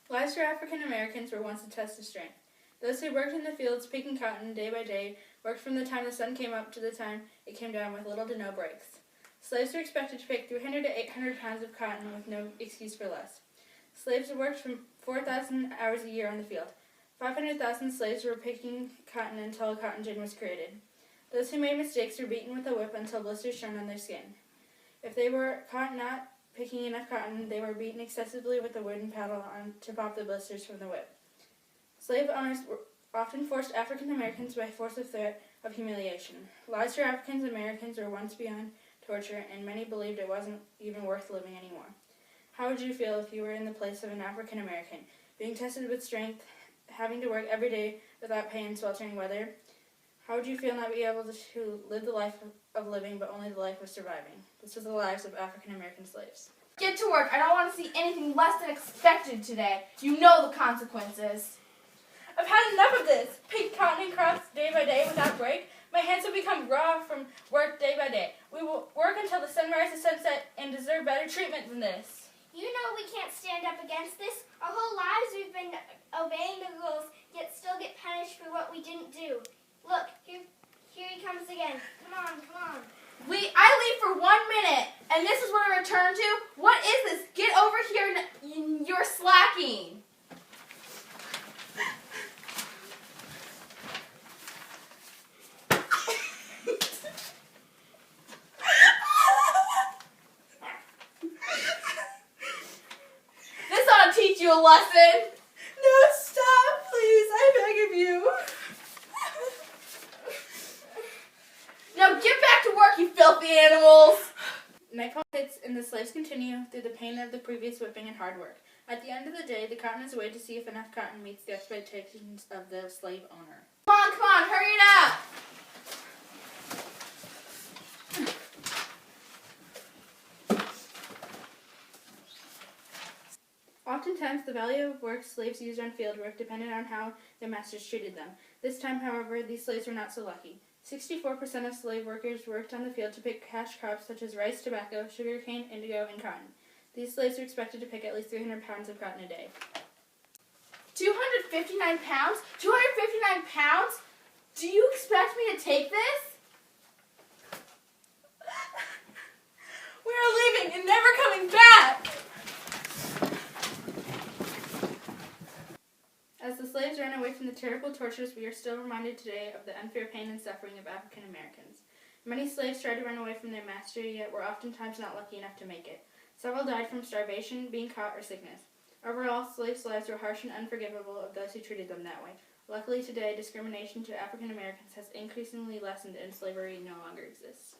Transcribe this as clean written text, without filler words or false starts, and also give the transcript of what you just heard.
Lives for African Americans were once a test of strength. Those who worked in the fields picking cotton day by day worked from the time the sun came up to the time it came down with little to no breaks. Slaves were expected to pick 300 to 800 pounds of cotton with no excuse for less. Slaves worked from 4,000 hours a year on the field. 500,000 slaves were picking cotton until a cotton gin was created. Those who made mistakes were beaten with a whip until blisters shone on their skin. If they were caught not picking enough cotton, they were beaten excessively with a wooden paddle to pop the blisters from the whip. Slave owners often forced African Americans by force of threat of humiliation. Lives for African Americans were once beyond torture, and many believed it wasn't even worth living anymore. How would you feel if you were in the place of an African American, being tested with strength, having to work every day without pay in sweltering weather? How would you feel not being able to live the life of living, but only the life of surviving? This was the lives of African American slaves. Get to work. I don't want to see anything less than expected today. You know the consequences. I've had enough of this. Pick cotton and crops day by day without break. My hands will become raw from work day by day. We will work until the sun rises, sunset, and deserve better treatment than this. You know we can't stand up against this. Our whole lives we've been obeying the rules, yet still get punished for what we didn't do. Look, here he comes again. Come on, come on. I leave for 1 minute, and this is what I return to? What is this? Get over here. You're slacking. This ought to teach you a lesson. No, stop, please. I beg of you. Now get back to work, you filthy animals. Nightfall hits, and the slaves continue through the pain of the previous whipping and hard work. At the end of the day, the cotton is weighed to see if enough cotton meets the expectations of the slave owner. Come on, hurry it up. Oftentimes, the value of work slaves used on field work depended on how their masters treated them. This time, however, these slaves were not so lucky. 64% of slave workers worked on the field to pick cash crops such as rice, tobacco, sugarcane, indigo, and cotton. These slaves were expected to pick at least 300 pounds of cotton a day. 259 pounds? 259 pounds? Do you expect me to take this? We are leaving and never coming back! As the slaves ran away from the terrible tortures, we are still reminded today of the unfair pain and suffering of African Americans. Many slaves tried to run away from their master, yet were oftentimes not lucky enough to make it. Several died from starvation, being caught, or sickness. Overall, slaves' lives were harsh and unforgivable of those who treated them that way. Luckily today, discrimination to African Americans has increasingly lessened and slavery no longer exists.